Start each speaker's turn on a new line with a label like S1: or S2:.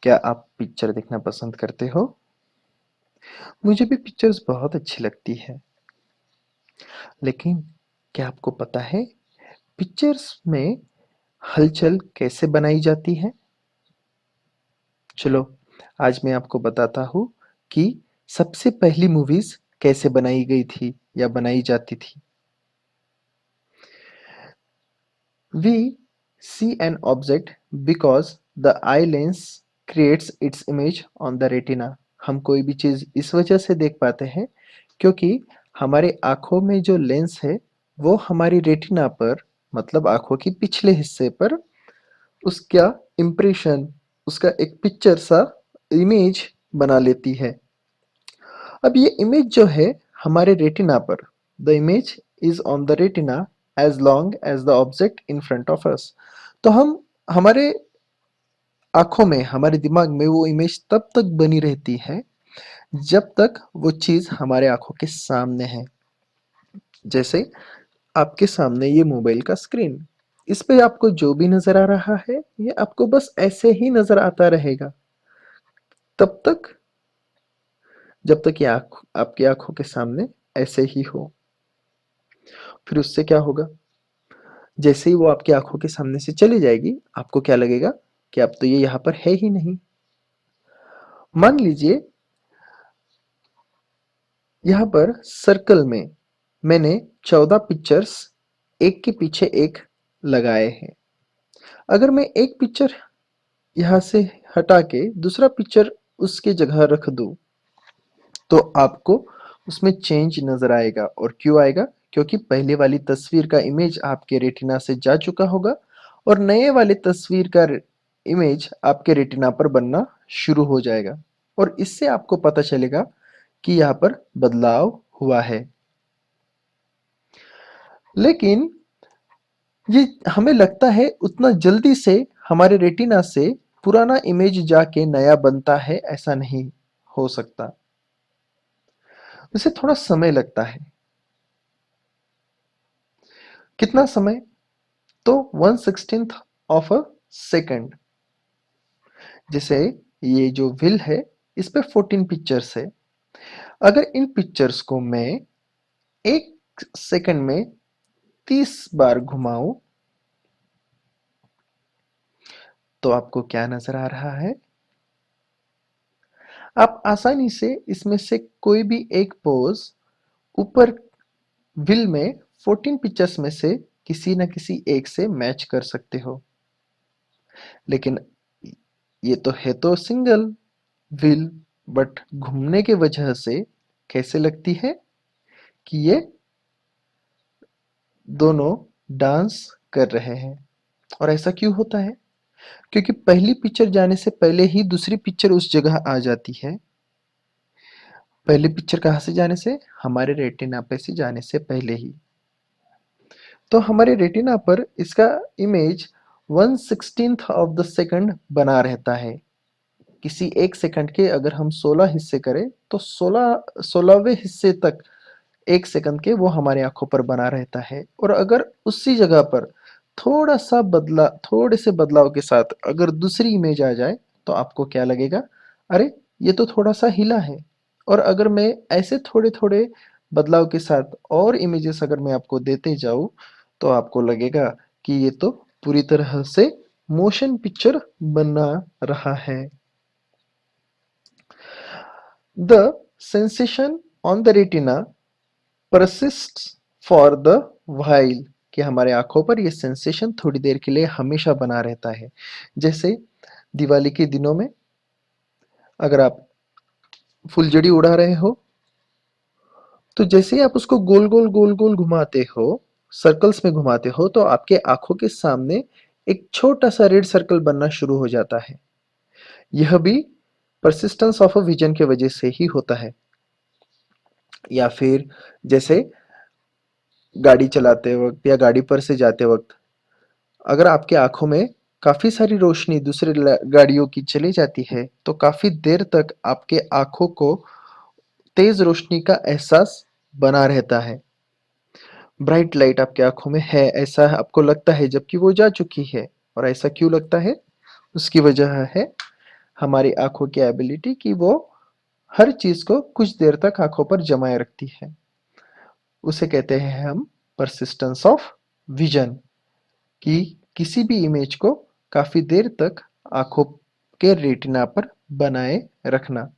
S1: क्या आप पिक्चर देखना पसंद करते हो? मुझे भी पिक्चर्स बहुत अच्छी लगती है। लेकिन क्या आपको पता है पिक्चर्स में हलचल कैसे बनाई जाती है? चलो, आज मैं आपको बताता हूँ कि सबसे पहली मूवीज कैसे बनाई गई थी या बनाई जाती थी। We see an object because the eye lens creates its image on the retina. हम कोई भी चीज़ इस वजह से देख पाते हैं क्योंकि हमारे आँखों में जो लेंस है वो हमारी रेटिना पर मतलब आँखों की पिछले हिस्से पर उसका इम्प्रेशन उसका एक पिक्चर सा इमेज बना लेती है। अब ये इमेज जो है हमारे रेटिना पर the image is on the retina as long as the object in front of us. तो हम हमारे आंखों में हमारे दिमाग में वो इमेज तब तक बनी रहती है जब तक वो चीज हमारे आंखों के सामने है। जैसे आपके सामने ये मोबाइल का स्क्रीन, इस पे आपको जो भी नजर आ रहा है ये आपको बस ऐसे ही नजर आता रहेगा तब तक जब तक ये आँख आपकी आंखों के सामने ऐसे ही हो। फिर उससे क्या होगा, जैसे ही वो आपकी आंखों के सामने से चली जाएगी आपको क्या लगेगा कि अब तो ये यहाँ पर है ही नहीं। मान लीजिए यहाँ पर सर्कल में मैंने 14 पिक्चर्स एक के पीछे एक लगाए हैं। अगर मैं एक पिक्चर यहाँ से हटा के दूसरा पिक्चर उसके जगह रख दूं तो आपको उसमें चेंज नजर आएगा। और क्यों आएगा? क्योंकि पहले वाली तस्वीर का इमेज आपके रेटिना से जा चुका होगा और नए वाले तस्वीर का इमेज आपके रेटिना पर बनना शुरू हो जाएगा और इससे आपको पता चलेगा कि यहाँ पर बदलाव हुआ है। लेकिन ये हमें लगता है उतना जल्दी से हमारे रेटिना से पुराना इमेज जाके नया बनता है, ऐसा नहीं हो सकता। उसे थोड़ा समय लगता है। कितना समय? तो 1/16 ऑफ अ सेकंड। जैसे ये जो व्हील है इस पे 14 पिक्चर्स है। अगर इन पिक्चर्स को मैं एक सेकंड में 30 बार घुमाऊं तो आपको क्या नजर आ रहा है? आप आसानी से इसमें से कोई भी एक पोज ऊपर व्हील में 14 पिक्चर्स में से किसी न किसी एक से मैच कर सकते हो। लेकिन ये तो है तो सिंगल व्हील, बट घूमने की वजह से कैसे लगती है कि ये दोनों डांस कर रहे हैं। और ऐसा क्यों होता है? क्योंकि पहली पिक्चर जाने से पहले ही दूसरी पिक्चर उस जगह आ जाती है। पहली पिक्चर कहाँ से जाने से? हमारे रेटिना पे से जाने से पहले ही। तो हमारे रेटिना पर इसका इमेज 1/16 ऑफ द सेकंड बना रहता है। किसी एक सेकंड के अगर हम 16 हिस्से करें तो 16वें हिस्से तक एक सेकंड के वो हमारे आंखों पर बना रहता है। और अगर उसी जगह पर थोड़े से बदलाव के साथ अगर दूसरी इमेज आ जाए तो आपको क्या लगेगा? अरे, ये तो थोड़ा सा हिला है। और अगर मैं ऐसे थोड़े थोड़े बदलाव के साथ और इमेजेस अगर मैं आपको देते जाऊं तो आपको लगेगा कि ये तो पूरी तरह से मोशन पिक्चर बना रहा है। The sensation on the retina persists for the while, कि हमारे आंखों पर ये सेंसेशन थोड़ी देर के लिए हमेशा बना रहता है। जैसे दिवाली के दिनों में अगर आप फुलझड़ी उड़ा रहे हो तो जैसे ही आप उसको गोल गोल घुमाते हो, सर्कल्स में घुमाते हो, तो आपके आंखों के सामने एक छोटा सा रेड सर्कल बनना शुरू हो जाता है। यह भी परसिस्टेंस ऑफ अ विजन के वजह से ही होता है। या फिर जैसे गाड़ी चलाते वक्त या गाड़ी पर से जाते वक्त अगर आपके आंखों में काफी सारी रोशनी दूसरे गाड़ियों की चली जाती है तो काफी देर तक आपके आंखों को तेज रोशनी का एहसास बना रहता है। ब्राइट लाइट आपके आंखों में है ऐसा आपको लगता है जबकि वो जा चुकी है। और ऐसा क्यों लगता है? उसकी वजह है हमारी आँखों की एबिलिटी कि वो हर चीज़ को कुछ देर तक आँखों पर जमाए रखती है। उसे कहते हैं हम परसिस्टेंस ऑफ विज़न, कि किसी भी इमेज को काफ़ी देर तक आँखों के रेटिना पर बनाए रखना।